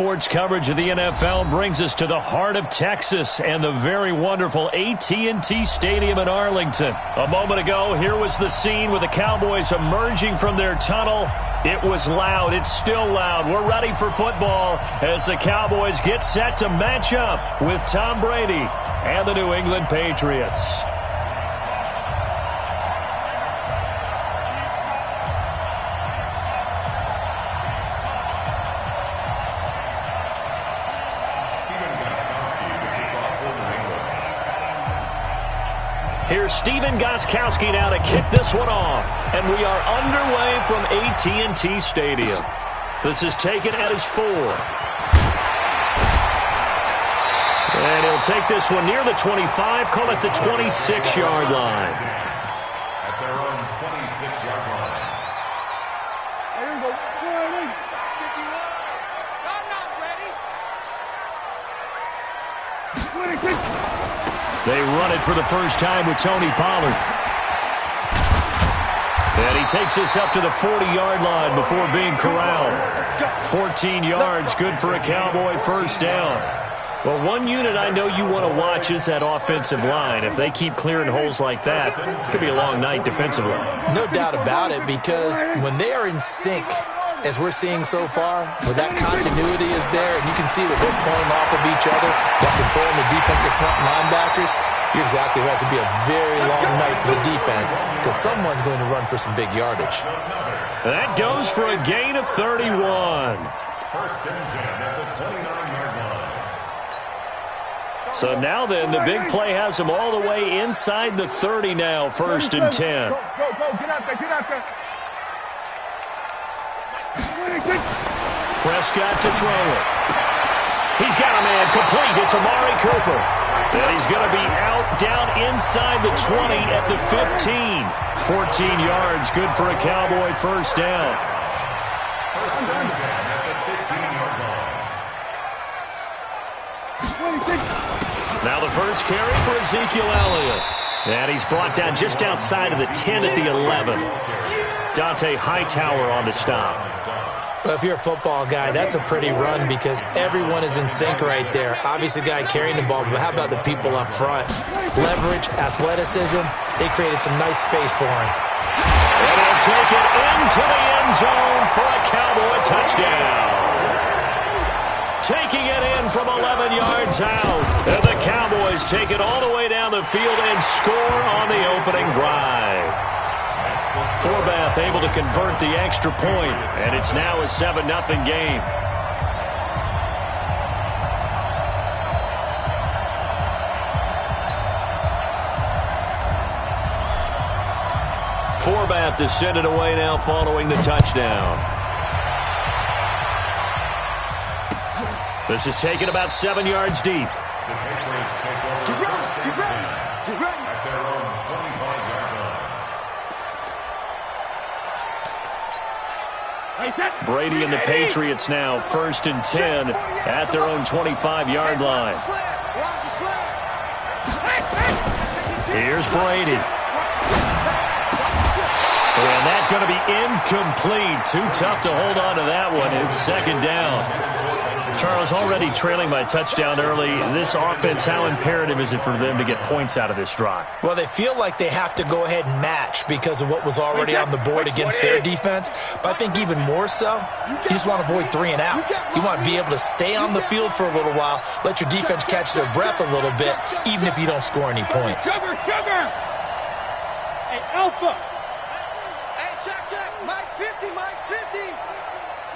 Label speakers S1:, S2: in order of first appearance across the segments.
S1: Sports coverage of the NFL brings us to the heart of Texas and the very wonderful AT&T Stadium in Arlington. A moment ago, here was the scene with the Cowboys emerging from their tunnel. It was loud. It's still loud. We're ready for football as the Cowboys get set to match up with Tom Brady and the New England Patriots. Here's Stephen Gostkowski now to kick this one off. And we are underway from AT&T Stadium. This is taken at his 4. And he'll take this one near the 25, call it the 26-yard line.
S2: At their own 26-yard line.
S1: They run it for the first time with Tony Pollard. And he takes this up to the 40-yard line before being corralled. 14 yards, good for a Cowboy first down. Well, one unit I know you want to watch is that offensive line. If they keep clearing holes like that, it could be a long night defensively.
S3: No doubt about it, because when they are in sync, as we're seeing so far, where that continuity is there, and you can see that they're pulling off of each other while controlling the defensive front linebackers, you're exactly right. It could be a very long night for the defense because someone's going to run for some big yardage.
S1: That goes for a gain of 31.
S2: First and 10 at the 29-yard line.
S1: So now then, the big play has them all the way inside the 30 now, first and 10.
S4: Go, get out there, get out there.
S1: Prescott to throw it. He's got a man complete. It's Amari Cooper. And he's going to be out down inside the 20 at the 15. 14 yards, good for a Cowboy first down.
S2: First and 10 at the 15-yard line.
S1: Now the first carry for Ezekiel Elliott. And he's brought down just outside of the 10 at the 11. Dante Hightower on the stop.
S3: Well, if you're a football guy, that's a pretty run because everyone is in sync right there. Obviously, the guy carrying the ball, but how about the people up front? Leverage, athleticism, they created some nice space for him.
S1: And he'll take it into the end zone for a Cowboy touchdown. Taking it in from 11 yards out. And the Cowboys take it all the way down the field and score on the opening drive. Forbath able to convert the extra point, and it's now a 7-0 game. Forbath to send it away now following the touchdown. This is taken about 7 yards deep.
S2: The Patriots take over first and 10 at their own 25-yard line.
S1: Brady and the Patriots now first and 10 at their own 25-yard line. Here's Brady. And that's going to be incomplete. Too tough to hold on to that one. It's second down. Charles, already trailing by a touchdown early. This offense, how imperative is it for them to get points out of this drive?
S3: Well, they feel like they have to go ahead and match because of what was already on the board against their defense. But I think even more so, you just want to avoid 3 and outs. You want to be able to stay on the field for a little while, let your defense catch their breath a little bit, even if you don't score any points.
S4: Sugar! Hey, Alpha!
S5: Hey, check. Mike 50.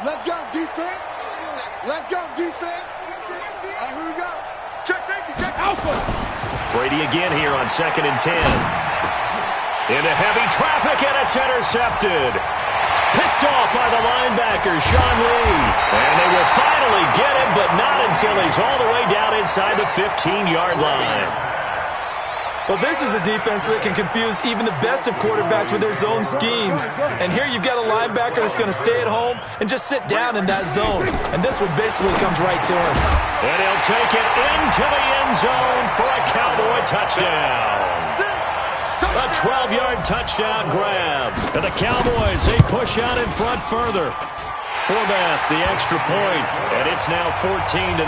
S5: Let's go, defense. Let's go, defense. All right, here we go. Check safety, check
S4: Alpha!
S1: Brady again here on second and 10. Into heavy traffic, and it's intercepted. Picked off by the linebacker, Sean Lee. And they will finally get him, but not until he's all the way down inside the 15-yard line.
S6: Well, this is a defense that can confuse even the best of quarterbacks with their zone schemes. And here you've got a linebacker that's going to stay at home and just sit down in that zone. And this one basically comes right to him.
S1: And he'll take it into the end zone for a Cowboy touchdown. A 12-yard touchdown grab. And the Cowboys, they push out in front further. Forbath, the extra point, and it's now 14-0.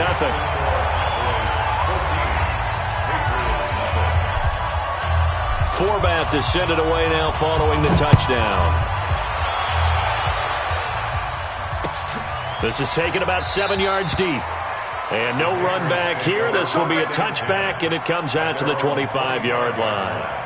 S1: Forbath to send it away now following the touchdown. This is taken about 7 yards deep. And no run back here. This will be a touchback, and it comes out to the 25-yard line.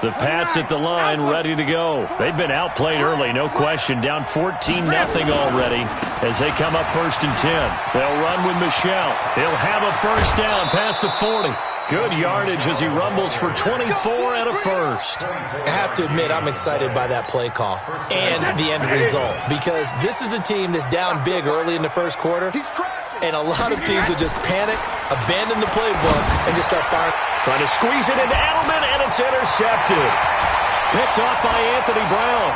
S1: The Pats at the line, ready to go. They've been outplayed early, no question. Down 14-0 already as they come up 1st and 10. They'll run with Michelle. He'll have a first down past the 40. Good yardage as he rumbles for 24 and a first.
S3: I have to admit, I'm excited by that play call and the end result, because this is a team that's down big early in the first quarter, and a lot of teams will just panic, abandon the playbook, and just start firing.
S1: Trying to squeeze it into Edelman, and it's intercepted. Picked off by Anthony Brown.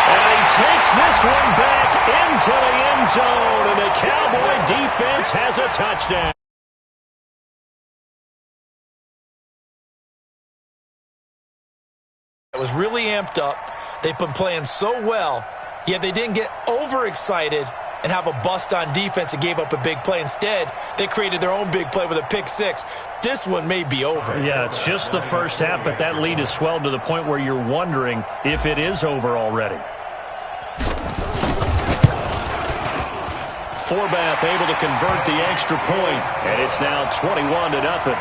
S1: And he takes this one back into the end zone, and the Cowboy defense has a touchdown.
S3: It was really amped up. They've been playing so well, yet they didn't get overexcited and have a bust on defense and gave up a big play. Instead, they created their own big play with a pick six. This one may be over.
S1: Yeah, it's just the first half, but that lead has swelled to the point where you're wondering if it is over already. Forbath able to convert the extra point, and it's now 21-0.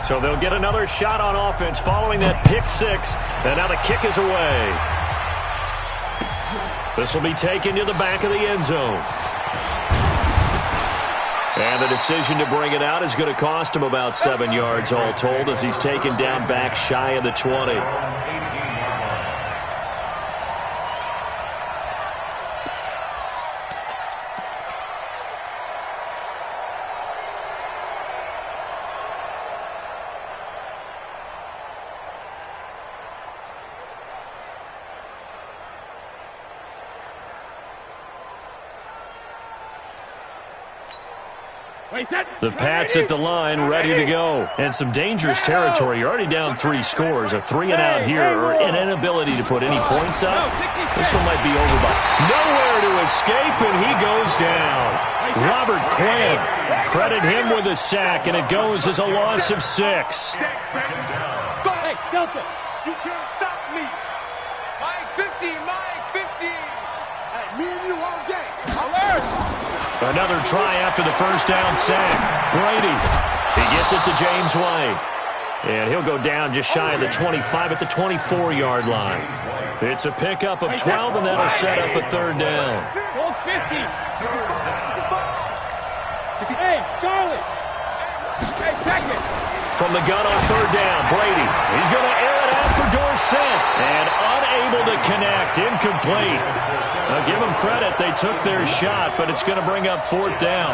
S1: So they'll get another shot on offense following that pick six, and now the kick is away. This will be taken to the back of the end zone. And the decision to bring it out is going to cost him about 7 yards all told, as he's taken down back shy of the 20. The Pats at the line, ready to go. And some dangerous territory. You're already down 3 scores. A 3-and-out here, or an inability to put any points up. This one might be over by nowhere to escape, and he goes down. Robert Quinn, credit him with a sack, and it goes as a loss of 6.
S5: Hey, Delta, you can't stop me. Mike 50, Mike 50. Hey, me and you all day. Alert.
S1: Another try after the first down sack. Brady, he gets it to James White. And he'll go down just shy of the 25 at the 24-yard line. It's a pickup of 12, and that'll set up a third down.
S4: Hold 50. Hey, Charlie. Hey, second.
S1: From the gun on third down, Brady. He's going to air it out for Dorsett. And unable to connect, incomplete. Now, give them credit. They took their shot, but it's going to bring up 4th down.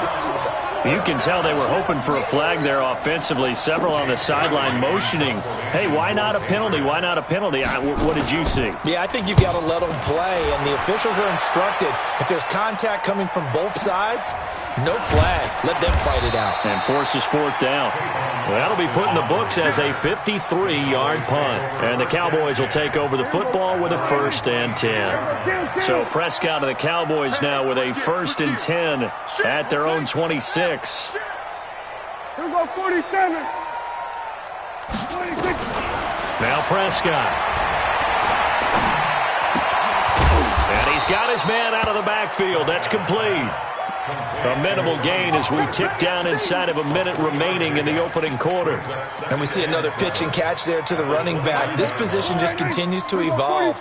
S1: You can tell they were hoping for a flag there offensively. Several on the sideline motioning, hey, why not a penalty? Why not a penalty? What did you see?
S3: Yeah, I think you've got to let them play, and the officials are instructed. If there's contact coming from both sides, no flag. Let them fight it out.
S1: And forces 4th down. Well, that'll be put in the books as a 53-yard punt. And the Cowboys will take over the football with a 1st and 10. So Prescott and the Cowboys now with a 1st and 10 at their own 26.
S4: Here we go, 47. 46.
S1: Now Prescott. And he's got his man out of the backfield. That's complete. A minimal gain as we tick down inside of a minute remaining in the opening quarter.
S3: And we see another pitch and catch there to the running back. This position just continues to evolve.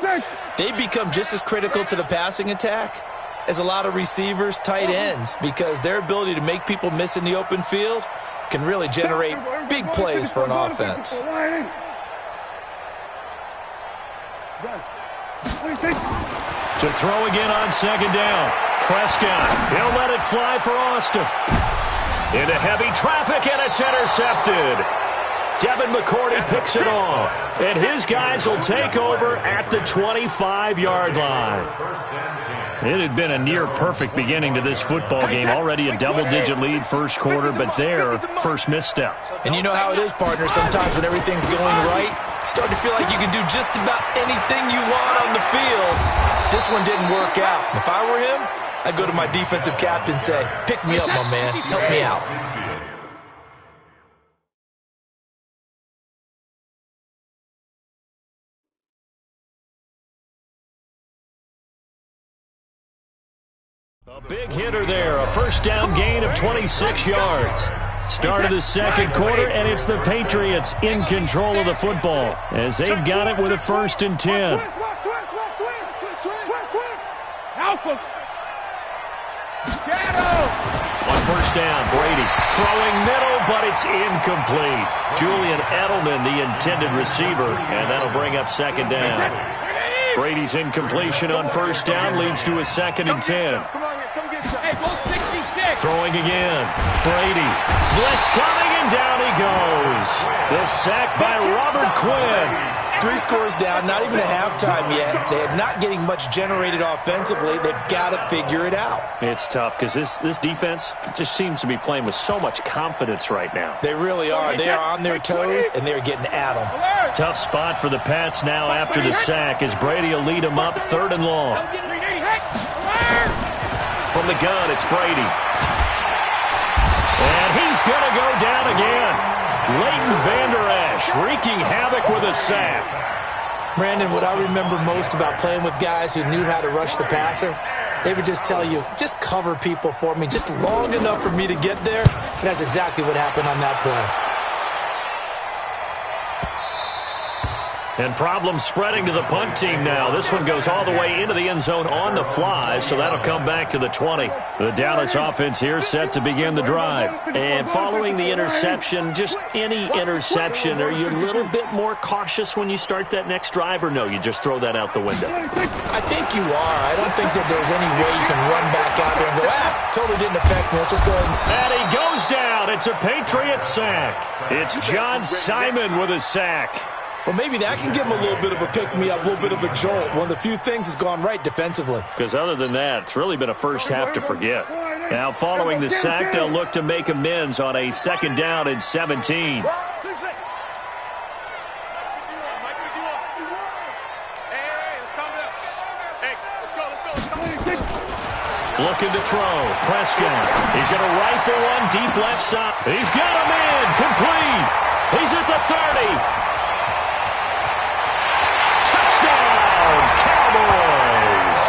S3: They become just as critical to the passing attack as a lot of receivers, tight ends, because their ability to make people miss in the open field can really generate big plays for an offense.
S1: To throw again on 2nd down. Prescott, he'll let it fly for Austin. Into heavy traffic, and it's intercepted. Devin McCourty picks it off. And his guys will take over at the 25-yard line. It had been a near-perfect beginning to this football game. Already a double-digit lead first quarter, but their first misstep.
S3: And you know how it is, partner. Sometimes when everything's going right, you start to feel like you can do just about anything you want on the field. This one didn't work out. If I were him, I'd go to my defensive captain and say, pick me up, my man. Help me out.
S1: A big hitter there, a first down gain of 26 yards. Start of the second quarter, and it's the Patriots in control of the football as they've got it with a 1st and 10. On first down, Brady throwing middle, but it's incomplete. Julian Edelman, the intended receiver, and that'll bring up 2nd down. Brady's incompletion on first down leads to a 2nd and 10. Throwing again. Brady. Blitz coming, and down he goes. The sack by Robert Quinn.
S3: 3 scores down, not even a halftime yet. They're not getting much generated offensively. They've got to figure it out.
S1: It's tough because this defense just seems to be playing with so much confidence right now.
S3: They really are. They are on their toes, and they're getting at them.
S1: Tough spot for the Pats now after the sack as Brady will lead them up 3rd and long. From the gun, it's Brady. And he's going to go down again. Leighton Vander Esch wreaking havoc with a sack.
S3: Brandon, what I remember most about playing with guys who knew how to rush the passer, they would just tell you, just cover people for me, just long enough for me to get there. And that's exactly what happened on that play.
S1: And problems spreading to the punt team now. This one goes all the way into the end zone on the fly, so that'll come back to the 20. The Dallas offense here set to begin the drive. And following the interception, just any interception, are you a little bit more cautious when you start that next drive, or no, you just throw that out the window?
S3: I think you are. I don't think that there's any way you can run back out there and go, totally didn't affect me. Let's just go ahead.
S1: And he goes down. It's a Patriot sack. It's John Simon with a sack.
S3: Well, maybe that can give him a little bit of a pick-me-up, a little bit of a jolt. One of the few things has gone right defensively.
S1: Because other than that, it's really been a first half to forget. Now, following the sack, they'll look to make amends on a 2nd down and 17. Looking to throw. Prescott. He's going to rifle one deep left side. He's got him in. Complete. He's at the 30. Cowboys.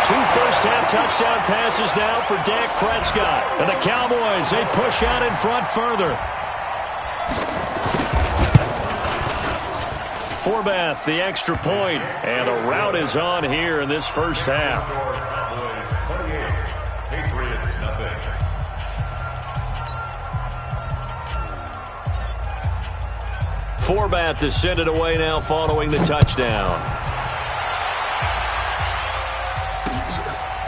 S1: 2 first-half touchdown passes now for Dak Prescott. And the Cowboys, they push out in front further. Forbath, the extra point. And the rout is on here in this first half.
S2: Patriots, nothing.
S1: Forbath to send it away now following the touchdown.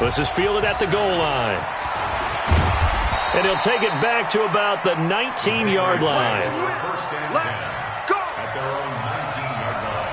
S1: This is fielded at the goal line. And he'll take it back to about the 19-yard line.
S2: First and 10 at their own 19-yard line.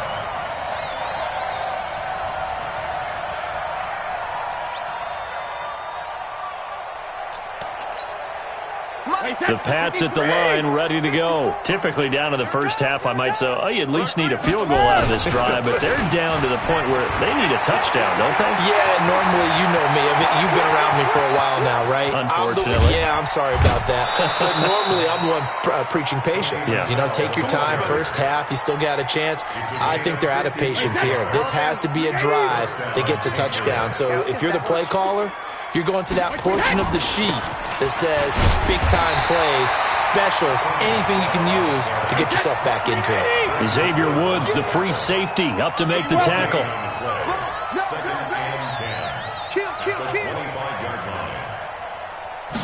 S1: The Pats at the line, ready to go. Typically down to the first half, I might say, oh, you at least need a field goal out of this drive, but they're down to the point where they need a touchdown, don't they?
S3: Yeah, normally, you know me. I mean, you've been around me for a while now, right?
S1: Unfortunately.
S3: I'm sorry about that. But normally, I'm the one preaching patience.
S1: Yeah.
S3: You know, take your time. First half, you still got a chance. I think they're out of patience here. This has to be a drive that gets a touchdown. So if you're the play caller, you're going to that portion of the sheet that says big-time plays, specials, anything you can use to get yourself back into it.
S1: Xavier Woods, the free safety, up to make the tackle.
S2: Second and 10.
S5: Kill.
S2: 25-yard line.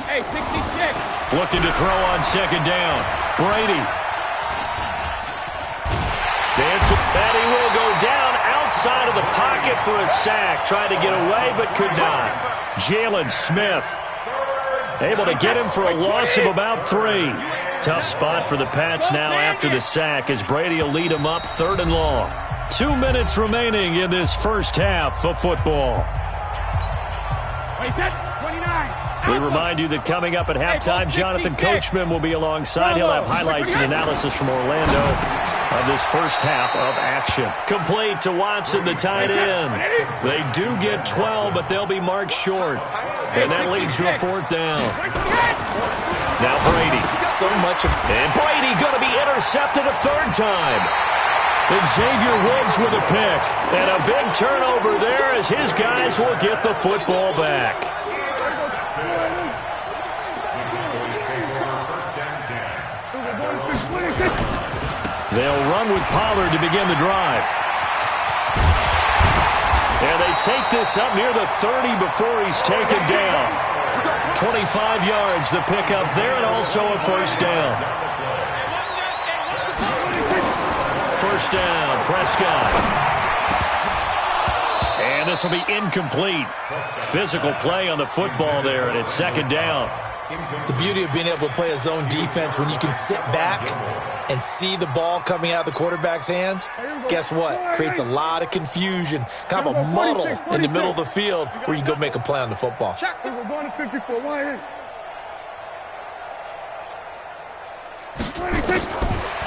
S4: Hey, 66.
S1: Looking to throw on 2nd down. Brady. Dancing, and he will go down outside of the pocket for a sack. Tried to get away, but could not. Jalen Smith able to get him for a loss of about 3. Tough spot for the Pats now after the sack as Brady will lead them up 3rd and long. 2 minutes remaining in this first half of football. We remind you that coming up at halftime, Jonathan Coachman will be alongside. He'll have highlights and analysis from Orlando of this first half of action. Complete to Watson, the tight end. They do get 12, but they'll be marked short. And that leads to a 4th down. Now Brady. And Brady going to be intercepted a 3rd time. And Xavier Woods with a pick. And a big turnover there as his guys will get the football back. They'll run with Pollard to begin the drive. And they take this up near the 30 before he's taken down. 25 yards the pickup there, and also a 1st down. 1st down, Prescott. And this will be incomplete. Physical play on the football there, and it's 2nd down.
S3: The beauty of being able to play a zone defense when you can sit back and see the ball coming out of the quarterback's hands, guess what? Creates a lot of confusion, kind of a muddle in the middle of the field where you can go make a play on the football.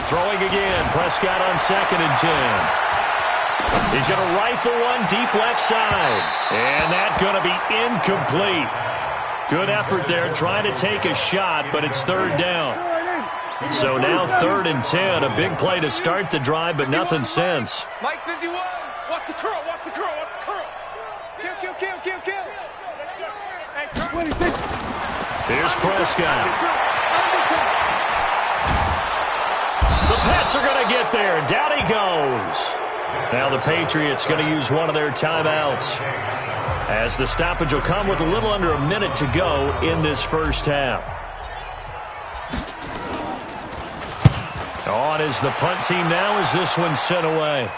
S1: Throwing again, Prescott on 2nd and 10. He's going to rifle one deep left side. And that's going to be incomplete. Good effort there, trying to take a shot, but it's 3rd down. So now 3rd and 10, a big play to start the drive, but nothing since.
S5: Mike 51, watch the curl, watch the curl, watch the curl. Kill.
S1: Here's Prescott. The Pats are going to get there. Down he goes. Now the Patriots going to use one of their timeouts, as the stoppage will come with a little under a minute to go in this first half. On is the punt team now as this one's sent away.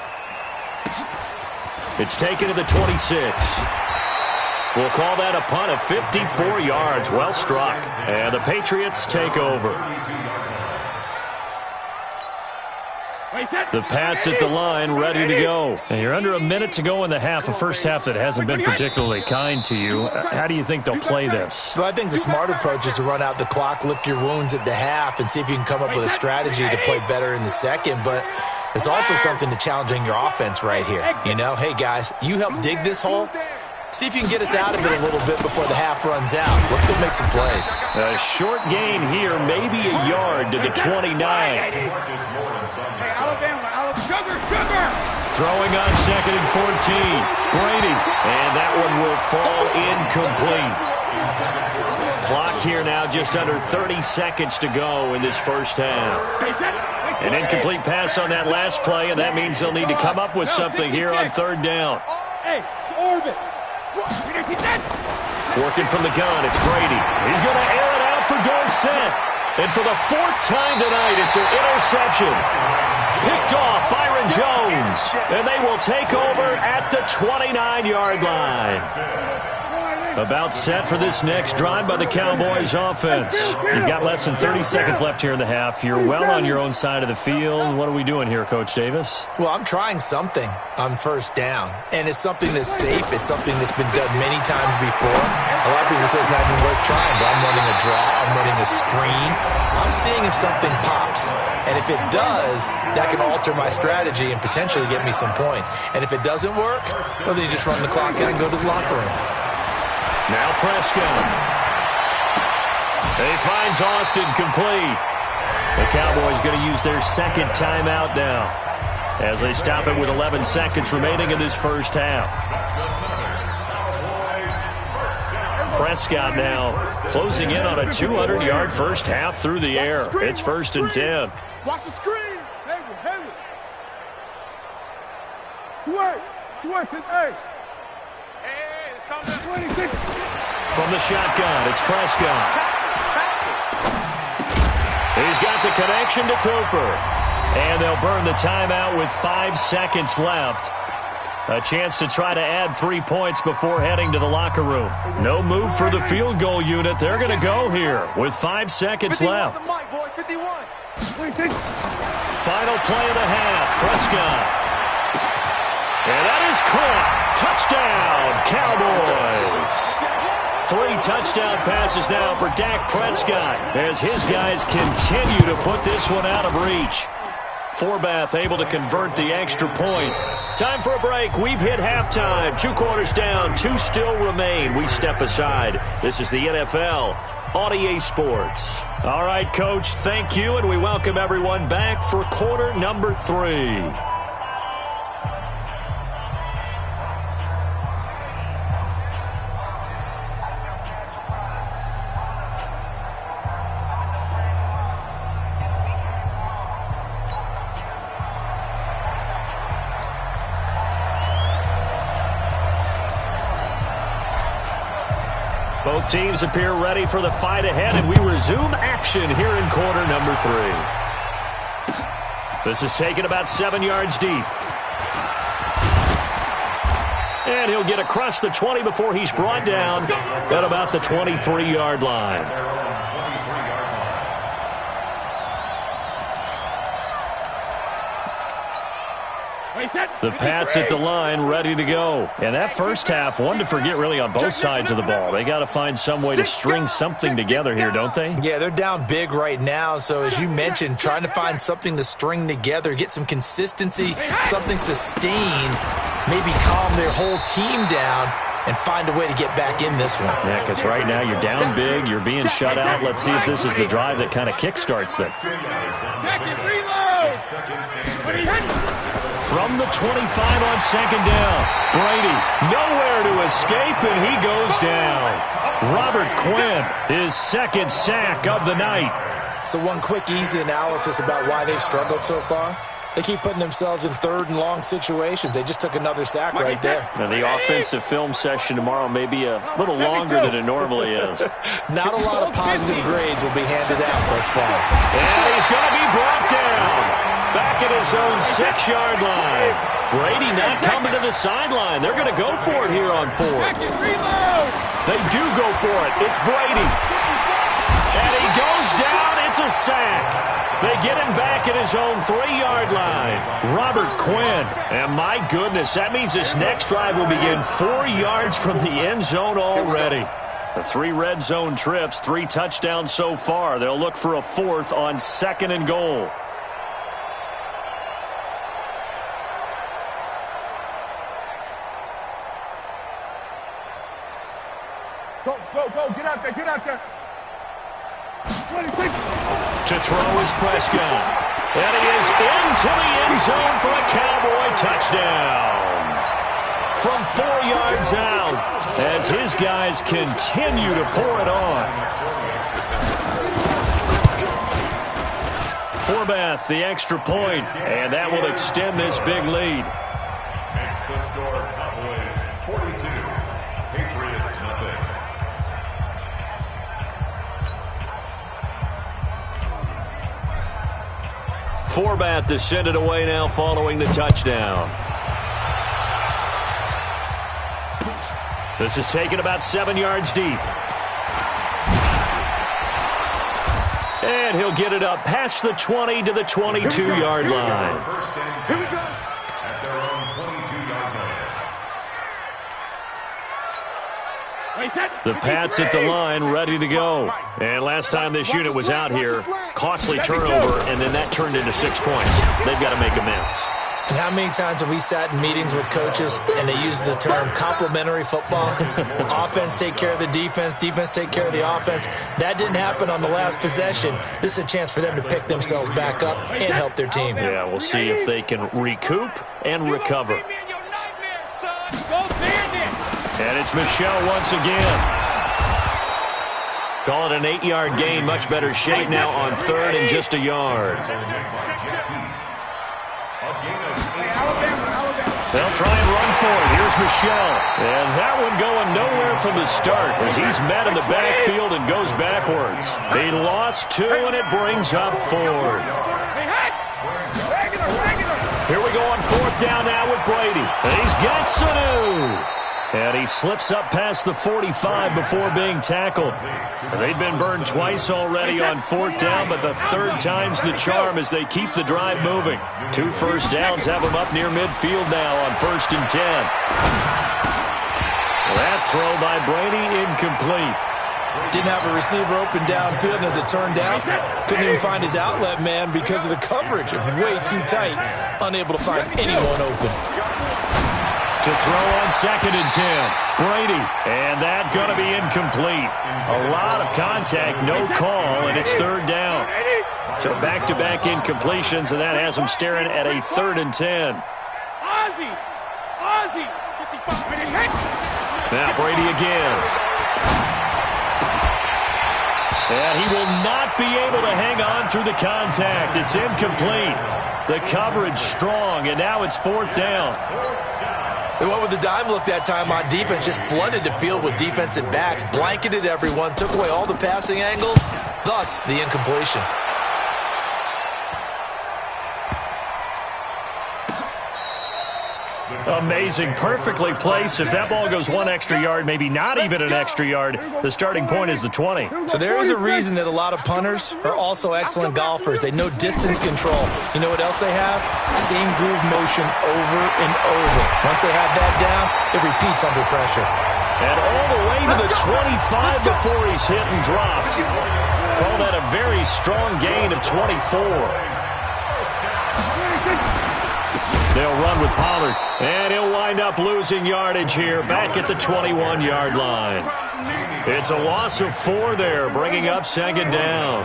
S1: It's taken to the 26. We'll call that a punt of 54 yards. Well struck. And the Patriots take over. The Pats at the line, ready to go. And you're under a minute to go in the half, a first half that hasn't been particularly kind to you. How do you think they'll play this?
S3: Well, I think the smart approach is to run out the clock, lick your wounds at the half, and see if you can come up with a strategy to play better in the second. But there's also something to challenging your offense right here. You know, hey, guys, you help dig this hole. See if you can get us out of it a little bit before the half runs out. Let's go make some plays.
S1: A short gain here, maybe a yard to the 29. Throwing on 2nd and 14. Brady. And that one will fall incomplete. Clock here now just under 30 seconds to go in this first half. An incomplete pass on that last play, and that means they'll need to come up with something here on 3rd down. Working from the gun, it's Brady. He's going to air it out for Dorsett. And for the 4th time tonight, it's an interception. Picked off Byron Jones. And they will take over at the 29-yard line. About set for this next drive by the Cowboys offense. You've got less than 30 seconds left here in the half. You're well on your own side of the field. What are we doing here, Coach Davis?
S3: Well, I'm trying something on 1st down. And it's something that's safe. It's something that's been done many times before. A lot of people say it's not even worth trying, but I'm running a draw. I'm running a screen. I'm seeing if something pops. And if it does, that can alter my strategy and potentially get me some points. And if it doesn't work, well, then you just run the clock out and go to the locker room.
S1: Now Prescott. He finds Austin complete. The Cowboys going to use their 2nd timeout now as they stop it with 11 seconds remaining in this first half. Prescott now closing in on a 200-yard first half through the air. It's 1st and 10.
S5: Watch the screen. Heavy. Switch it, hey.
S1: From the shotgun, it's Prescott. He's got the connection to Cooper. And they'll burn the timeout with 5 seconds left. A chance to try to add 3 points before heading to the locker room. No move for the field goal unit. They're going to go here with 5 seconds left. Final play of the half. Prescott. And that is caught. Touchdown, Cowboys. 3 touchdown passes now for Dak Prescott as his guys continue to put this one out of reach. Forbath able to convert the extra point. Time for a break. We've hit halftime. 2 quarters down. 2 still remain. We step aside. This is the NFL on EA Sports. All right, Coach, thank you, and we welcome everyone back for quarter number 3. Both teams appear ready for the fight ahead, and we resume action here in quarter number 3. This is taken about 7 yards deep. And he'll get across the 20 before he's brought down at about the 23-yard line. The Pats at the line, ready to go. And that first half, one to forget really on both sides of the ball. They got to find some way to string something together here, don't they?
S3: Yeah, they're down big right now. So as you mentioned, trying to find something to string together, get some consistency, something sustained, maybe calm their whole team down and find a way to get back in this one.
S1: Yeah, because right now you're down big, you're being shut out. Let's see if this is the drive that kind of kickstarts them. From the 25 on second down, Brady nowhere to escape, and he goes down. Robert Quinn, his second sack of the night.
S3: So one quick, easy analysis about why they've struggled so far. They keep putting themselves in 3rd and long situations. They just took another sack right there.
S1: And the offensive film session tomorrow may be a little longer than it normally is.
S3: Not a lot of positive grades will be handed out thus far.
S1: And he's going to be brought down. Back at his own 6-yard line. Brady not coming to the sideline. They're going to go for it here on 4th. They do go for it. It's Brady. And he goes down. It's a sack. They get him back at his own 3-yard line. Robert Quinn. And my goodness, that means this next drive will begin 4 yards from the end zone already. The 3 red zone trips, 3 touchdowns so far. They'll look for a 4th on 2nd and goal.
S4: Go, get out there.
S1: To throw is Prescott. And he is into the end zone for a Cowboy touchdown. From 4 yards out, as his guys continue to pour it on. Forbath, the extra point, and that will extend this big lead.
S2: Makes the score Cowboys 42, Patriots nothing.
S1: Forbath descended away now following the touchdown. This is taken about 7 yards deep. And he'll get it up past the 20 to the 22-yard line.
S2: First and 10 at their own 22-yard line.
S1: The Pats at the line, ready to go. And last time this unit was out here, costly turnover, and then that turned into 6 points. They've got to make amends.
S3: And how many times have we sat in meetings with coaches and they use the term complementary football? Offense take care of the defense, defense take care of the offense. That didn't happen on the last possession. This is a chance for them to pick themselves back up and help their team.
S1: Yeah, we'll see if they can recoup and recover. And it's Michel once again. Call it an 8-yard gain. Much better shape now on 3rd and just a yard. They'll try and run for it. Here's Michel. And that one going nowhere from the start as he's met in the backfield and goes backwards. They lost 2, and it brings up 4th. Here we go on 4th Fourth down now with Brady. And he's got Sanu. And he slips up past the 45 before being tackled. They've been burned twice already on fourth down, but the third time's the charm as they keep the drive moving. 2 first downs have them up near midfield now on 1st and 10. That throw by Brady incomplete.
S6: Didn't have a receiver open downfield, and as it turned out, couldn't even find his outlet man because of the coverage. It was way too tight, unable to find anyone open.
S1: To throw on 2nd and 10. Brady, and that going to be incomplete. A lot of contact, no call, and it's 3rd down. So back-to-back incompletions, and that has them staring at a 3rd and 10. Now Brady again. And he will not be able to hang on through the contact. It's incomplete. The coverage strong, and now it's 4th down.
S6: They went with the dime look that time on defense, just flooded the field with defensive backs, blanketed everyone, took away all the passing angles, thus the incompletion.
S1: Amazing, perfectly placed. If that ball goes 1 extra yard, maybe not even an extra yard, the starting point is the 20.
S6: So there is a reason that a lot of punters are also excellent golfers. They know distance control. You know what else they have? Same groove motion over and over. Once they have that down, it repeats under pressure.
S1: And all the way to the 25 before he's hit and dropped. Call that a very strong gain of 24. They'll run with Pollard, and he'll wind up losing yardage here back at the 21-yard line. It's a loss of 4 there, bringing up 2nd down.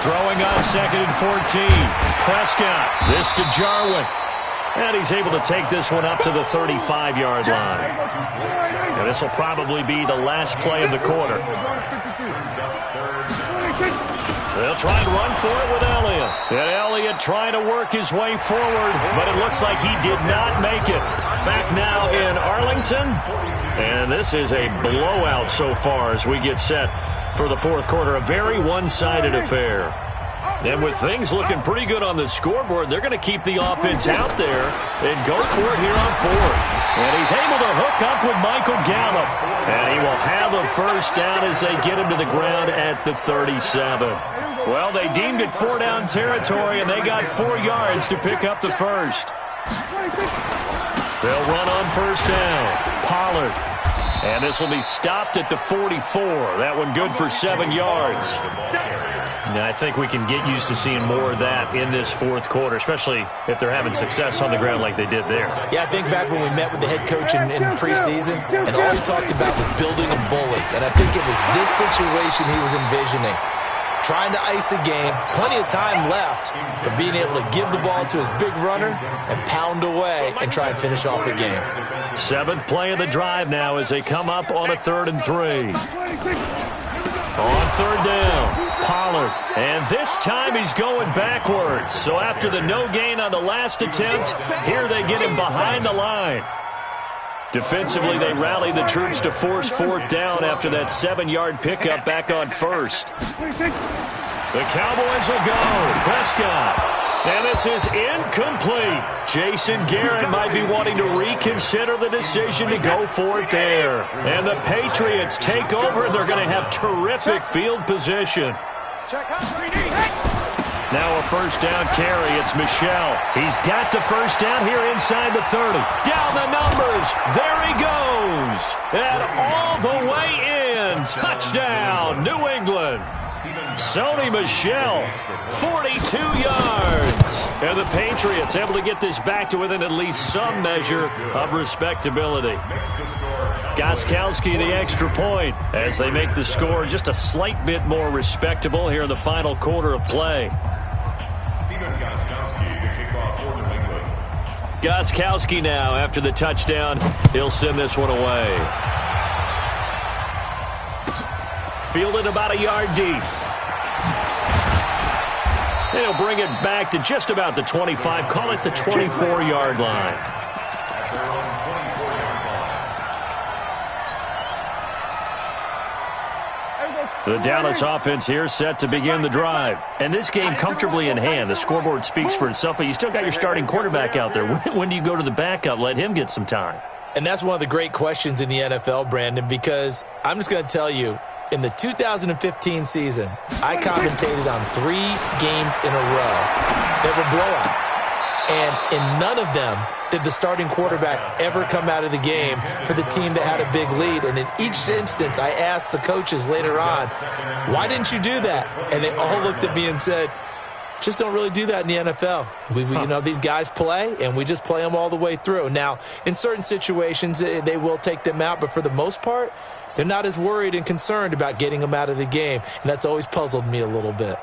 S1: Throwing on 2nd and 14. Prescott, this to Jarwin. And he's able to take this one up to the 35-yard line. And this will probably be the last play of the quarter. They'll try and run for it with Elliott. And Elliott trying to work his way forward, but it looks like he did not make it. Back now in Arlington. And this is a blowout so far as we get set for the 4th quarter. A very one-sided affair. And with things looking pretty good on the scoreboard, they're going to keep the offense out there and go for it here on 4th. And he's able to hook up with Michael Gallup. And he will have a first down as they get him to the ground at the 37. Well, they deemed it 4 down territory, and they got 4 yards to pick up the first. They'll run on 1st down. Pollard. And this will be stopped at the 44. That one good for 7 yards. Now, I think we can get used to seeing more of that in this 4th quarter, especially if they're having success on the ground like they did there.
S6: Yeah, I think back when we met with the head coach in preseason, and all he talked about was building a bully. And I think it was this situation he was envisioning. Trying to ice a game, plenty of time left, but being able to give the ball to his big runner and pound away and try and finish off a game.
S1: 7th play of the drive now as they come up on a 3rd and 3. On 3rd down, Pollard. And this time he's going backwards. So after the no gain on the last attempt, here they get him behind the line. Defensively, they rally the troops to force 4th down after that 7-yard pickup back on 1st. The Cowboys will go. Prescott. And this is incomplete. Jason Garrett might be wanting to reconsider the decision to go for it there. And the Patriots take over. They're going to have terrific field position. Now a 1st down carry. It's Michel. He's got the first down here inside the 30. Down the numbers. There he goes. And all the way in. Touchdown, New England. Sony Michel, 42 yards. And the Patriots able to get this back to within at least some measure of respectability. Gostkowski the extra point as they make the score just a slight bit more respectable here in the final quarter of play. Gostkowski now after the touchdown. He'll send this one away. Fielded about a yard deep. He'll bring it back to just about the 25. Call it the 24-yard line. The Dallas offense here set to begin the drive. And this game comfortably in hand. The scoreboard speaks for itself, but you still got your starting quarterback out there. When do you go to the backup? Let him get some time.
S3: And that's one of the great questions in the NFL, Brandon, because I'm just going to tell you, in the 2015 season, I commentated on 3 games in a row that were blowouts. And in none of them did the starting quarterback ever come out of the game for the team that had a big lead. And in each instance, I asked the coaches later on, why didn't you do that? And they all looked at me and said, just don't really do that in the NFL. You know, these guys play, and we just play them all the way through. Now, in certain situations, they will take them out, but for the most part, they're not as worried and concerned about getting them out of the game. And that's always puzzled me a little bit.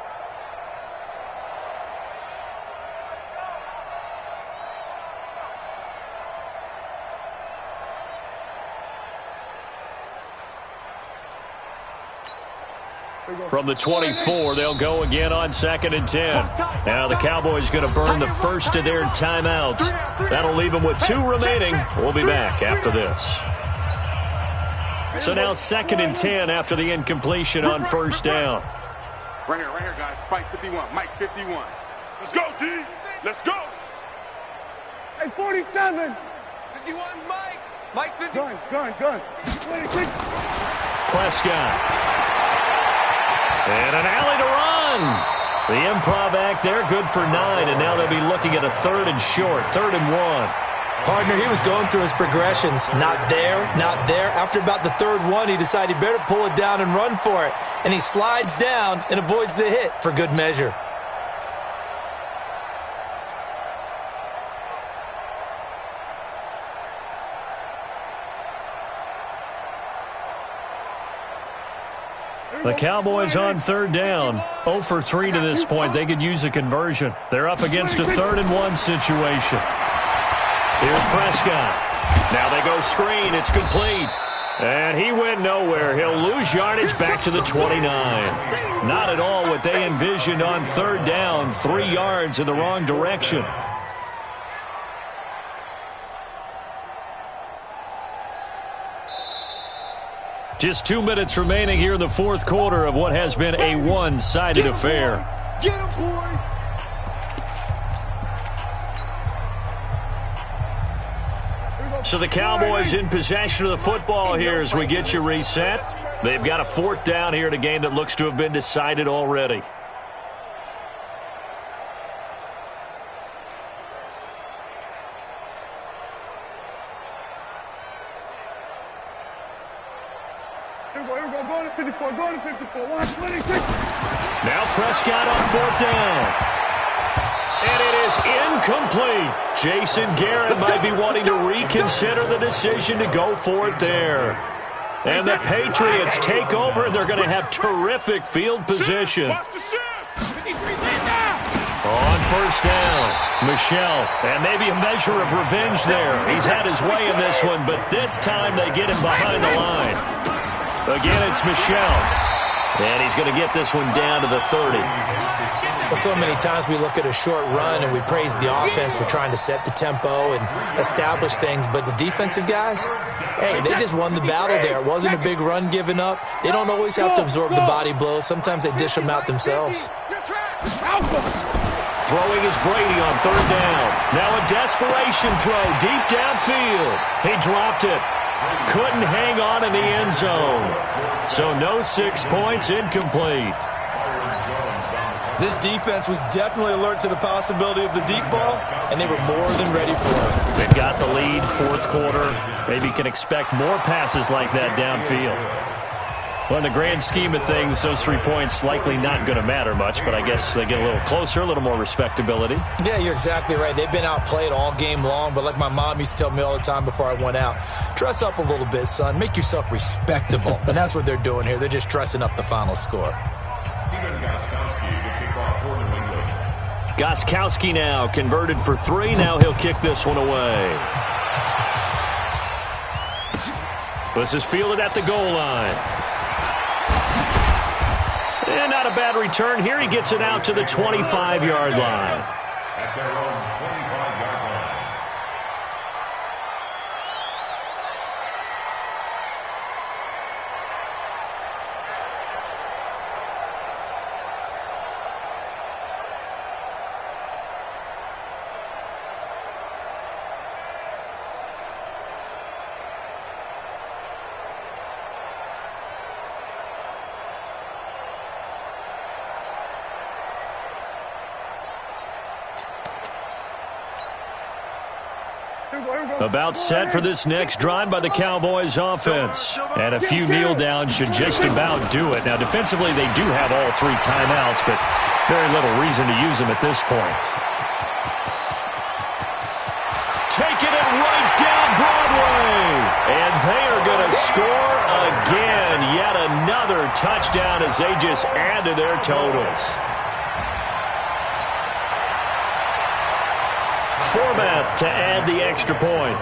S1: From the 24, they'll go again on 2nd and 10. Now the Cowboys going to burn the first of their timeouts. That'll leave them with 2 remaining. We'll be back after this. So now 2nd and 10 after the incompletion on first down.
S2: Right here, guys. Fight 51. Mike 51. Let's go, D. Let's go.
S4: Hey, 47.
S5: 51's Mike. Mike 51.
S4: Gun. 26.
S1: Prescott. And an alley to run. The improv act there, good for 9, and now they'll be looking at a 3rd and short, 3rd and 1.
S3: Partner, he was going through his progressions. Not there, not there. After about the 3rd one, he decided he better pull it down and run for it. And he slides down and avoids the hit for good measure.
S1: The Cowboys on 3rd down. 0 for 3 to this point. They could use a conversion. They're up against a 3rd and 1 situation. Here's Prescott. Now they go screen. It's complete. And he went nowhere. He'll lose yardage back to the 29. Not at all what they envisioned on 3rd down. 3 yards in the wrong direction. Just 2 minutes remaining here in the 4th quarter of what has been a one-sided affair.
S5: Get him, boy.
S1: So the Cowboys in possession of the football here as we get you reset. They've got a 4th down here in a game that looks to have been decided already.
S4: Go to 54. 126.
S1: Now Prescott on 4th down. And it is incomplete. Jason Garrett might be wanting to reconsider the decision to go for it there. And the Patriots take over, and they're going to have terrific field position. On 1st down, Michel, and maybe a measure of revenge there. He's had his way in this one, but this time they get him behind the line. Again, it's Michel, and he's going to get this one down to the 30.
S3: Well, so many times we look at a short run and we praise the offense for trying to set the tempo and establish things, but the defensive guys, hey, they just won the battle there. It wasn't a big run given up. They don't always have to absorb the body blows. Sometimes they dish them out themselves.
S1: Throwing is Brady on 3rd down. Now a desperation throw deep downfield. He dropped it. Couldn't hang on in the end zone. So no 6 points, incomplete.
S6: This defense was definitely alert to the possibility of the deep ball, and they were more than ready for it.
S1: They've got the lead, 4th quarter. Maybe can expect more passes like that downfield. Well, in the grand scheme of things, those 3 points likely not going to matter much, but I guess they get a little closer, a little more respectability.
S3: Yeah, you're exactly right. They've been outplayed all game long, but like my mom used to tell me all the time before I went out, dress up a little bit, son. Make yourself respectable. And that's what they're doing here. They're just dressing up the final score.
S1: Gostkowski now converted for 3. Now he'll kick this one away. This is fielded at the goal line. And not a bad return here. He gets it out to the 25-yard line.
S2: At their own 25-yard line.
S1: About set for this next drive by the Cowboys offense. And a few kneel downs should just about do it. Now, defensively, they do have all 3 timeouts, but very little reason to use them at this point. Taking it right down Broadway. And they are going to score again. Yet another touchdown as they just add to their totals. Formath to add the extra point.